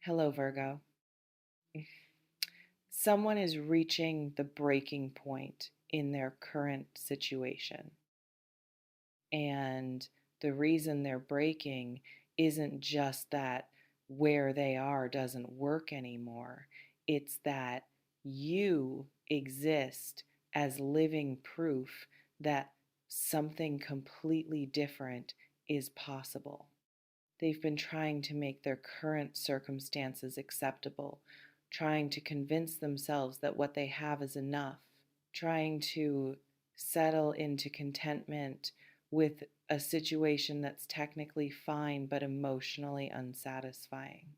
Hello, Virgo. Someone is reaching the breaking point in their current situation. And the reason they're breaking isn't just that where they are doesn't work anymore, it's that you exist as living proof that something completely different is possible. They've been trying to make their current circumstances acceptable, trying to convince themselves that what they have is enough, trying to settle into contentment with a situation that's technically fine but emotionally unsatisfying.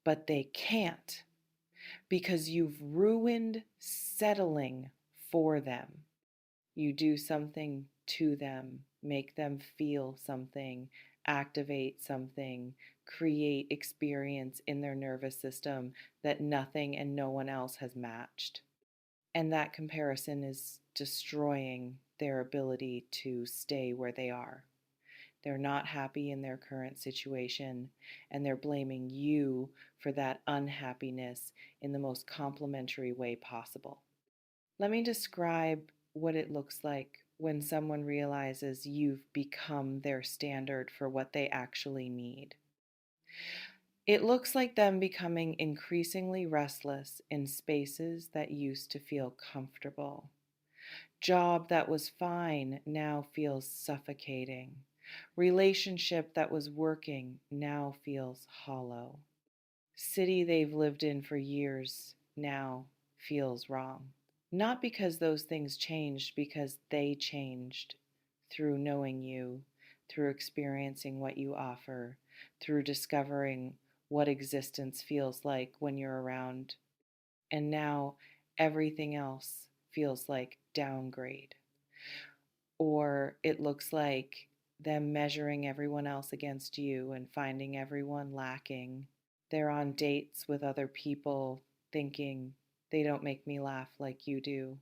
But they can't because you've ruined settling for them. You do something to them, make them feel something, activate something, create experience in their nervous system that nothing and no one else has matched. And that comparison is destroying their ability to stay where they are. They're not happy in their current situation, and they're blaming you for that unhappiness in the most complimentary way possible. Let me describe what it looks like when someone realizes you've become their standard for what they actually need. It looks like them becoming increasingly restless in spaces that used to feel comfortable. Job that was fine now feels suffocating. Relationship that was working now feels hollow. City they've lived in for years now feels wrong. Not because those things changed, because they changed through knowing you, through experiencing what you offer, through discovering what existence feels like when you're around. And now everything else feels like downgrade. Or it looks like them measuring everyone else against you and finding everyone lacking. They're on dates with other people thinking they don't make me laugh like you do.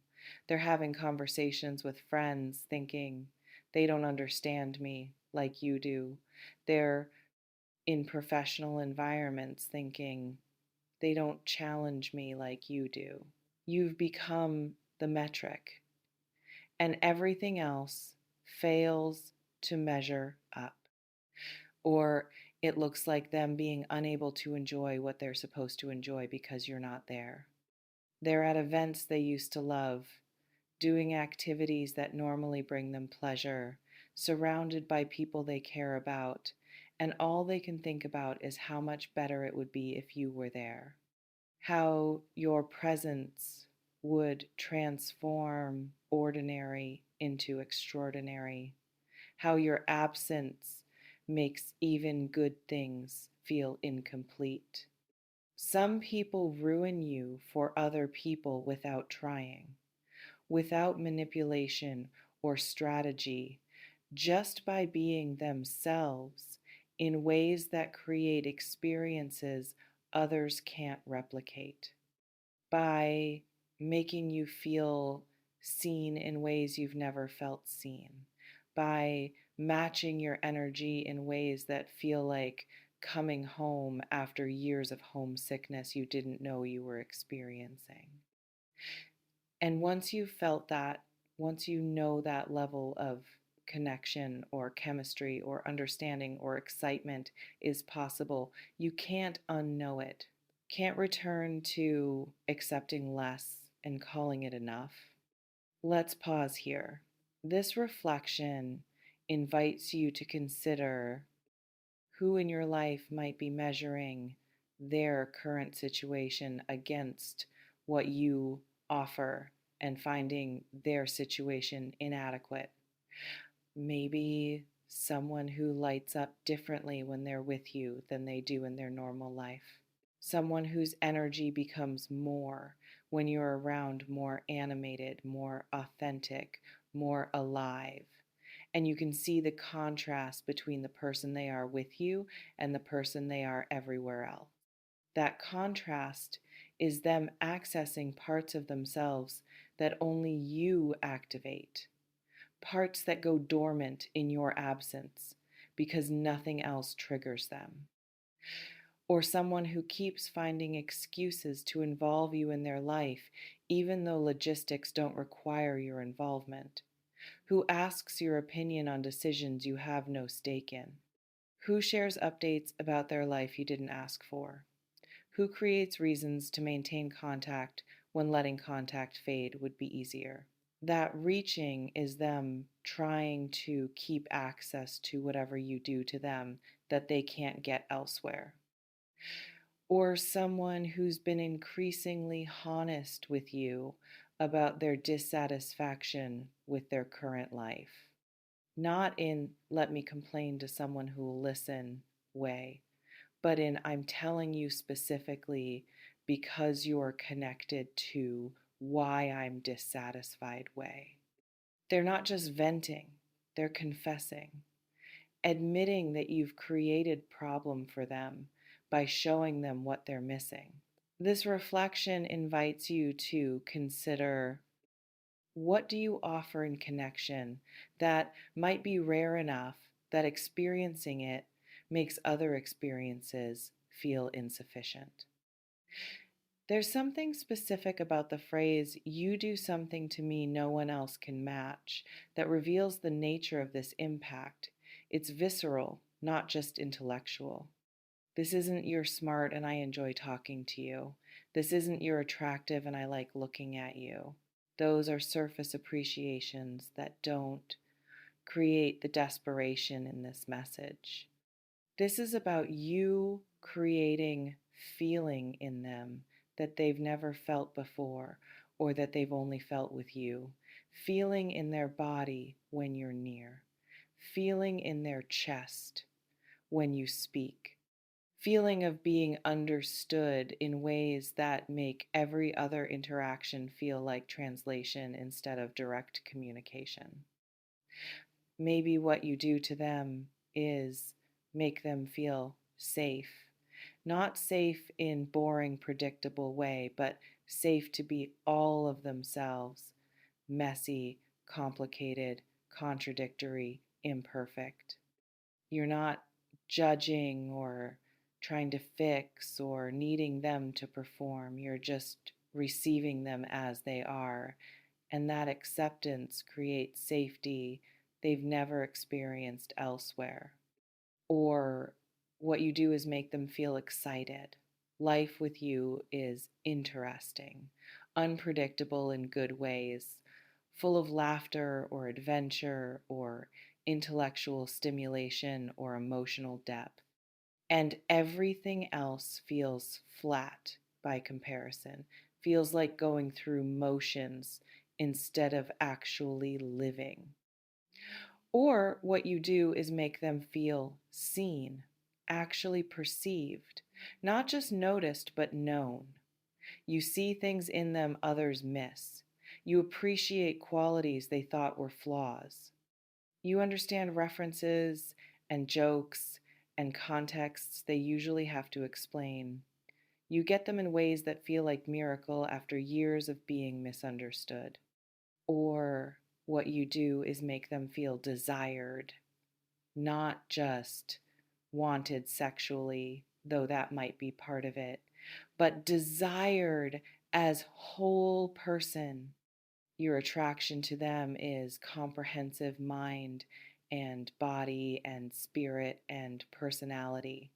They're having conversations with friends thinking they don't understand me like you do. They're in professional environments thinking they don't challenge me like you do. You've become the metric, and everything else fails to measure up. Or it looks like them being unable to enjoy what they're supposed to enjoy because you're not there. They're at events they used to love, doing activities that normally bring them pleasure, surrounded by people they care about, and all they can think about is how much better it would be if you were there. How your presence would transform ordinary into extraordinary. How your absence makes even good things feel incomplete. Some people ruin you for other people without trying, without manipulation or strategy, just by being themselves in ways that create experiences others can't replicate, by making you feel seen in ways you've never felt seen, by matching your energy in ways that feel like coming home after years of homesickness you didn't know you were experiencing. And once you've felt that, once you know that level of connection or chemistry or understanding or excitement is possible, you can't unknow it. Can't return to accepting less and calling it enough. Let's pause here. This reflection invites you to consider who in your life might be measuring their current situation against what you offer and finding their situation inadequate. Maybe someone who lights up differently when they're with you than they do in their normal life. Someone whose energy becomes more when you're around, more animated, more authentic, more alive. And you can see the contrast between the person they are with you and the person they are everywhere else. That contrast is them accessing parts of themselves that only you activate, parts that go dormant in your absence because nothing else triggers them. or someone who keeps finding excuses to involve you in their life, even though logistics don't require your involvement, who asks your opinion on decisions you have no stake in, who shares updates about their life you didn't ask for, who creates reasons to maintain contact when letting contact fade would be easier. That reaching is them trying to keep access to whatever you do to them that they can't get elsewhere. Or someone who's been increasingly honest with you about their dissatisfaction with their current life. Not in let me complain to someone who will listen way, but in I'm telling you specifically because you're connected to why I'm dissatisfied way. They're not just venting, they're confessing, admitting that you've created problem for them by showing them what they're missing. This reflection invites you to consider, what do you offer in connection that might be rare enough that experiencing it makes other experiences feel insufficient? There's something specific about the phrase, you do something to me no one else can match, that reveals the nature of this impact. It's visceral, not just intellectual. This isn't you're smart and I enjoy talking to you. This isn't you're attractive and I like looking at you. Those are surface appreciations that don't create the desperation in this message. This is about you creating feeling in them that they've never felt before or that they've only felt with you. Feeling in their body when you're near. Feeling in their chest when you speak. Feeling of being understood in ways that make every other interaction feel like translation instead of direct communication. Maybe what you do to them is make them feel safe. Not safe in boring, predictable way, but safe to be all of themselves. Messy, complicated, contradictory, imperfect. You're not judging or trying to fix or needing them to perform. You're just receiving them as they are. And that acceptance creates safety they've never experienced elsewhere. Or what you do is make them feel excited. Life with you is interesting, unpredictable in good ways, full of laughter or adventure or intellectual stimulation or emotional depth. And everything else feels flat by comparison, feels like going through motions instead of actually living. Or what you do is make them feel seen, actually perceived, not just noticed, but known. You see things in them others miss. You appreciate qualities they thought were flaws. You understand references and jokes and contexts they usually have to explain. You get them in ways that feel like miracle after years of being misunderstood. Or what you do is make them feel desired, not just wanted sexually, though that might be part of it, but desired as whole person. Your attraction to them is comprehensive mind and body and spirit and personality.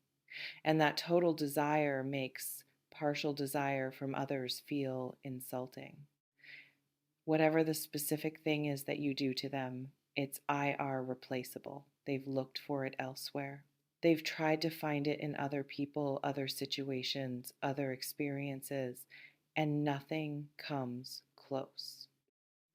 And that total desire makes partial desire from others feel insulting. Whatever the specific thing is that you do to them, it's IR replaceable. They've looked for it elsewhere. They've tried to find it in other people, other situations, other experiences, and nothing comes close.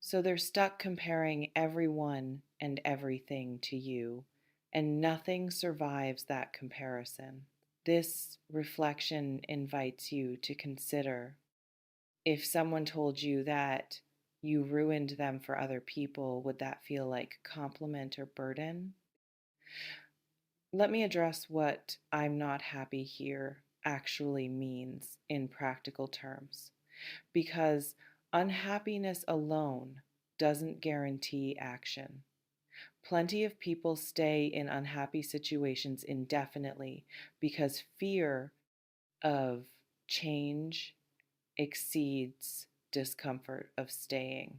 So they're stuck comparing everyone and everything to you, and nothing survives that comparison. This reflection invites you to consider, if someone told you that you ruined them for other people, would that feel like compliment or burden? Let me address what I'm not happy here actually means in practical terms, because unhappiness alone doesn't guarantee action. Plenty of people stay in unhappy situations indefinitely because fear of change exceeds discomfort of staying.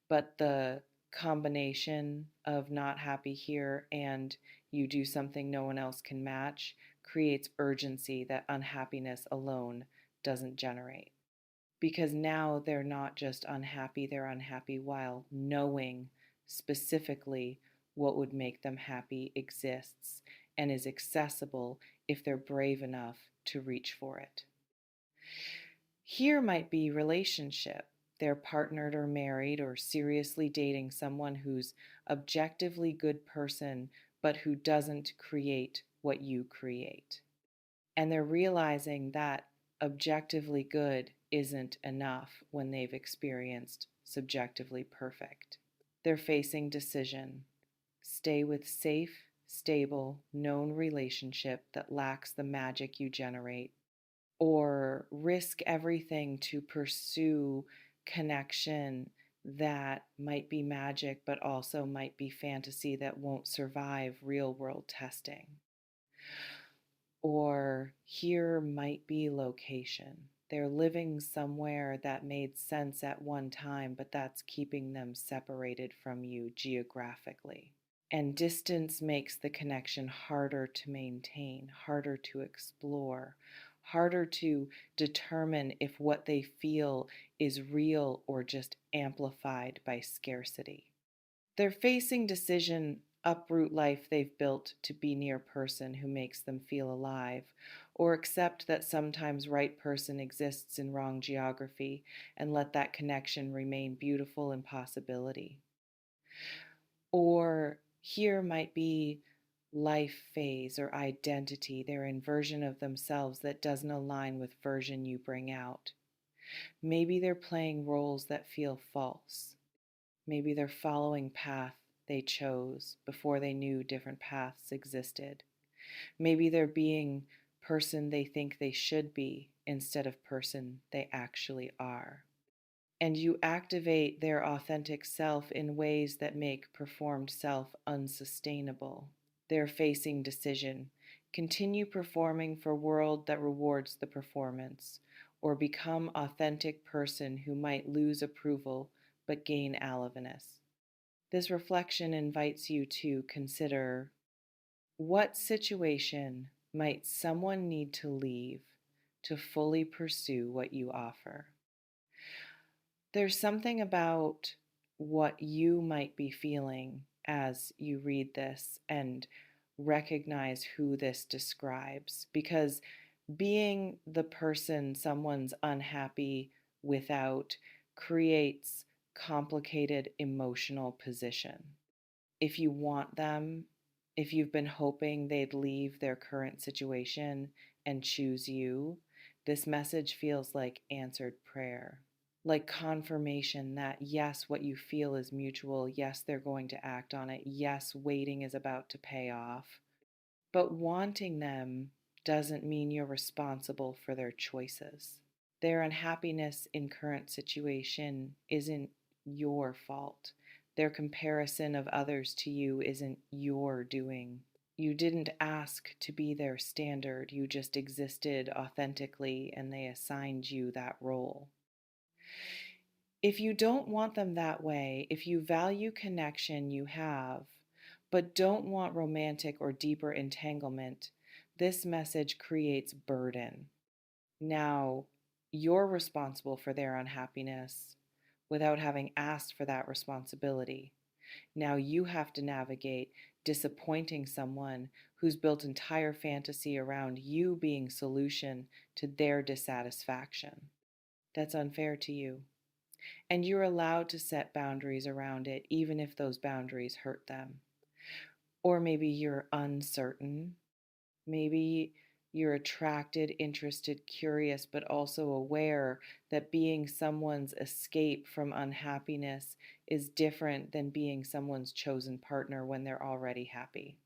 But the combination of not happy here and you do something no one else can match creates urgency that unhappiness alone doesn't generate. Because now they're not just unhappy, they're unhappy while knowing specifically what would make them happy exists and is accessible if they're brave enough to reach for it. Here might be relationship. They're partnered or married or seriously dating someone who's objectively good person but who doesn't create what you create. And they're realizing that objectively good isn't enough when they've experienced subjectively perfect. They're facing decision. Stay with safe, stable, known relationship that lacks the magic you generate, or risk everything to pursue connection that might be magic but also might be fantasy that won't survive real world testing. Or here might be location. They're living somewhere that made sense at one time, but that's keeping them separated from you geographically. And distance makes the connection harder to maintain, harder to explore, harder to determine if what they feel is real or just amplified by scarcity. They're facing decision uproot life they've built to be near person who makes them feel alive, or accept that sometimes right person exists in wrong geography and let that connection remain beautiful in possibility. Or here might be life phase or identity. They're in version of themselves that doesn't align with version you bring out. Maybe they're playing roles that feel false. Maybe they're following path they chose before they knew different paths existed. Maybe they're being person they think they should be instead of person they actually are. And you activate their authentic self in ways that make performed self unsustainable. They're facing decision. Continue performing for world that rewards the performance, or become authentic person who might lose approval but gain aliveness. This reflection invites you to consider, what situation might someone need to leave to fully pursue what you offer? There's something about what you might be feeling as you read this and recognize who this describes, because being the person someone's unhappy without creates complicated emotional position. If you want them, if you've been hoping they'd leave their current situation and choose you, this message feels like answered prayer, like confirmation that yes, what you feel is mutual. Yes, they're going to act on it. Yes, waiting is about to pay off. But wanting them doesn't mean you're responsible for their choices. Their unhappiness in current situation isn't your fault. Their comparison of others to you isn't your doing. You didn't ask to be their standard. You just existed authentically and they assigned you that role. If you don't want them that way, if you value connection you have, but don't want romantic or deeper entanglement, this message creates burden. Now, you're responsible for their unhappiness without having asked for that responsibility. Now you have to navigate disappointing someone who's built entire fantasy around you being solution to their dissatisfaction. That's unfair to you. And you're allowed to set boundaries around it, even if those boundaries hurt them. Or maybe you're uncertain. Maybe you're attracted, interested, curious, but also aware that being someone's escape from unhappiness is different than being someone's chosen partner when they're already happy.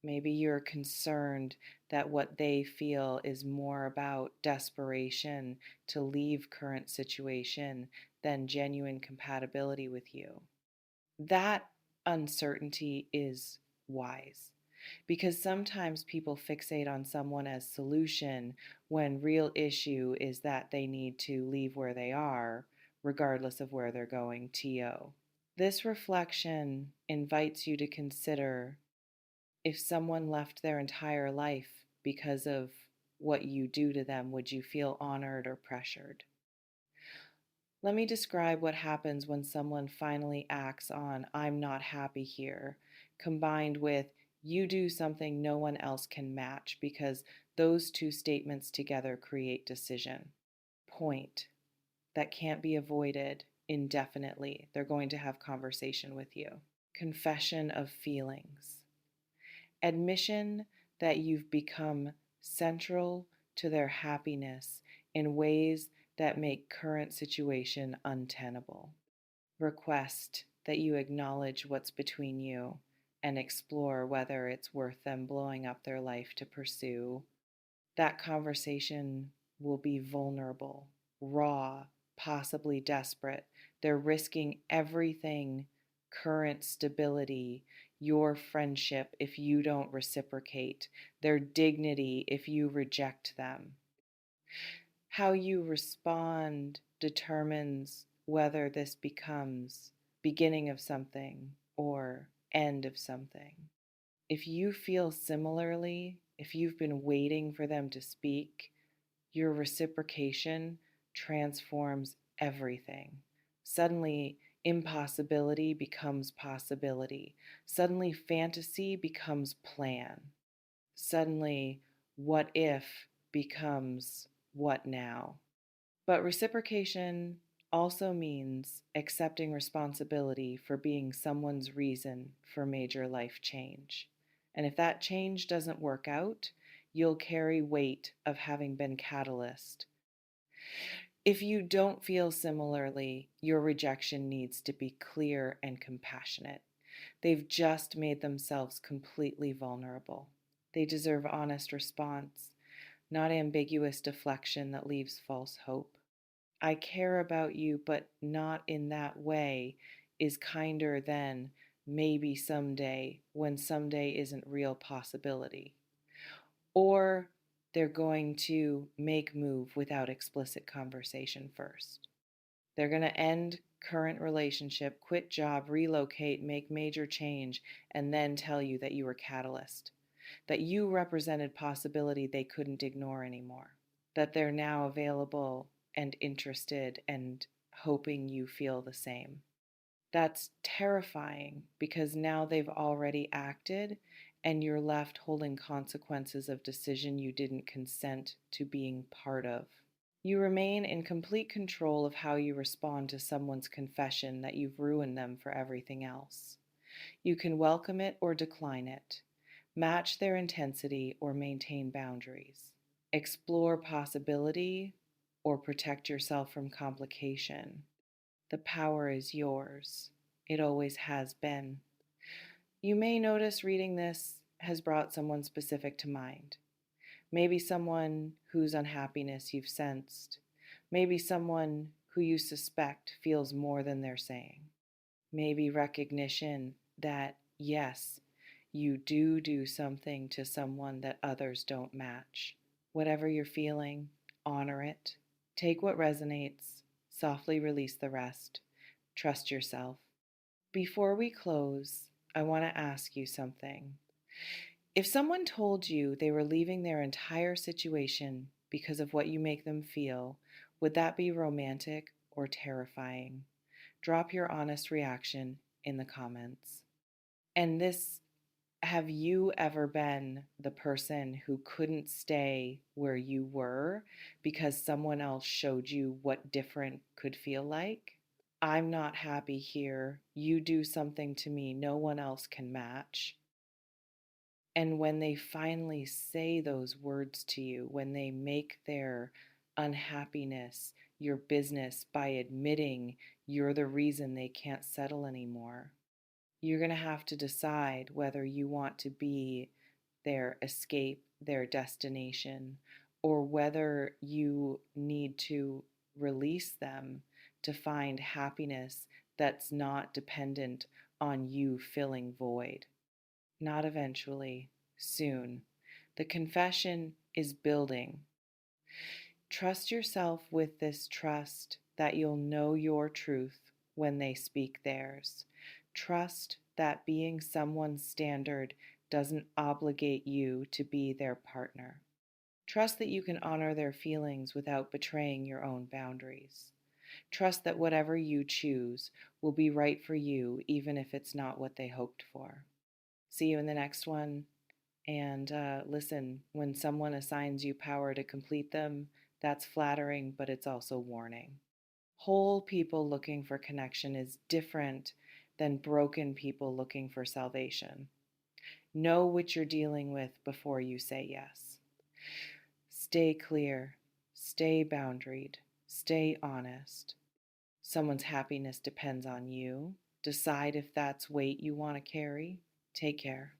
Maybe you're concerned that what they feel is more about desperation to leave current situation than genuine compatibility with you. That uncertainty is wise. Because sometimes people fixate on someone as solution when real issue is that they need to leave where they are, regardless of where they're going, TO. This reflection invites you to consider, if someone left their entire life because of what you do to them, would you feel honored or pressured? Let me describe what happens when someone finally acts on "I'm not happy here," combined with "you do something no one else can match," because those two statements together create decision. Point that can't be avoided indefinitely. They're going to have conversation with you. Confession of feelings. Admission that you've become central to their happiness in ways that make current situation untenable. Request that you acknowledge what's between you and explore whether it's worth them blowing up their life to pursue. That conversation will be vulnerable, raw, possibly desperate. They're risking everything, current stability, your friendship if you don't reciprocate, their dignity if you reject them. How you respond determines whether this becomes beginning of something or end of something. If you feel similarly, if you've been waiting for them to speak, your reciprocation transforms everything. Suddenly, impossibility becomes possibility. Suddenly, fantasy becomes plan. Suddenly, what if becomes what now. But reciprocation also means accepting responsibility for being someone's reason for major life change. And if that change doesn't work out, you'll carry weight of having been catalyst. If you don't feel similarly, your rejection needs to be clear and compassionate. They've just made themselves completely vulnerable. They deserve honest response, not ambiguous deflection that leaves false hope. "I care about you, but not in that way," is kinder than "maybe someday," when someday isn't real possibility. Or they're going to make move without explicit conversation first. They're going to end current relationship, quit job, relocate, make major change, and then tell you that you were catalyst, that you represented possibility they couldn't ignore anymore, that they're now available and interested and hoping you feel the same. That's terrifying because now they've already acted and you're left holding consequences of decision you didn't consent to being part of. You remain in complete control of how you respond to someone's confession that you've ruined them for everything else. You can welcome it or decline it, match their intensity or maintain boundaries, explore possibility or protect yourself from complication. The power is yours. It always has been. You may notice reading this has brought someone specific to mind. Maybe someone whose unhappiness you've sensed. Maybe someone who you suspect feels more than they're saying. Maybe recognition that, yes, you do something to someone that others don't match. Whatever you're feeling, honor it. Take what resonates, softly release the rest. Trust yourself. Before we close, I want to ask you something. If someone told you they were leaving their entire situation because of what you make them feel, would that be romantic or terrifying? Drop your honest reaction in the comments. And this, have you ever been the person who couldn't stay where you were because someone else showed you what different could feel like? "I'm not happy here. You do something to me no one else can match." And when they finally say those words to you, when they make their unhappiness your business by admitting you're the reason they can't settle anymore, you're going to have to decide whether you want to be their escape, their destination, or whether you need to release them to find happiness that's not dependent on you filling void. Not eventually, soon. The confession is building. Trust yourself with this trust that you'll know your truth when they speak theirs. Trust that being someone's standard doesn't obligate you to be their partner. Trust that you can honor their feelings without betraying your own boundaries. Trust that whatever you choose will be right for you, even if it's not what they hoped for. See you in the next one. And listen, when someone assigns you power to complete them, that's flattering, but it's also warning. Whole people looking for connection is different than broken people looking for salvation. Know what you're dealing with before you say yes. Stay clear, stay boundaried, stay honest. Someone's happiness depends on you. Decide if that's weight you want to carry. Take care.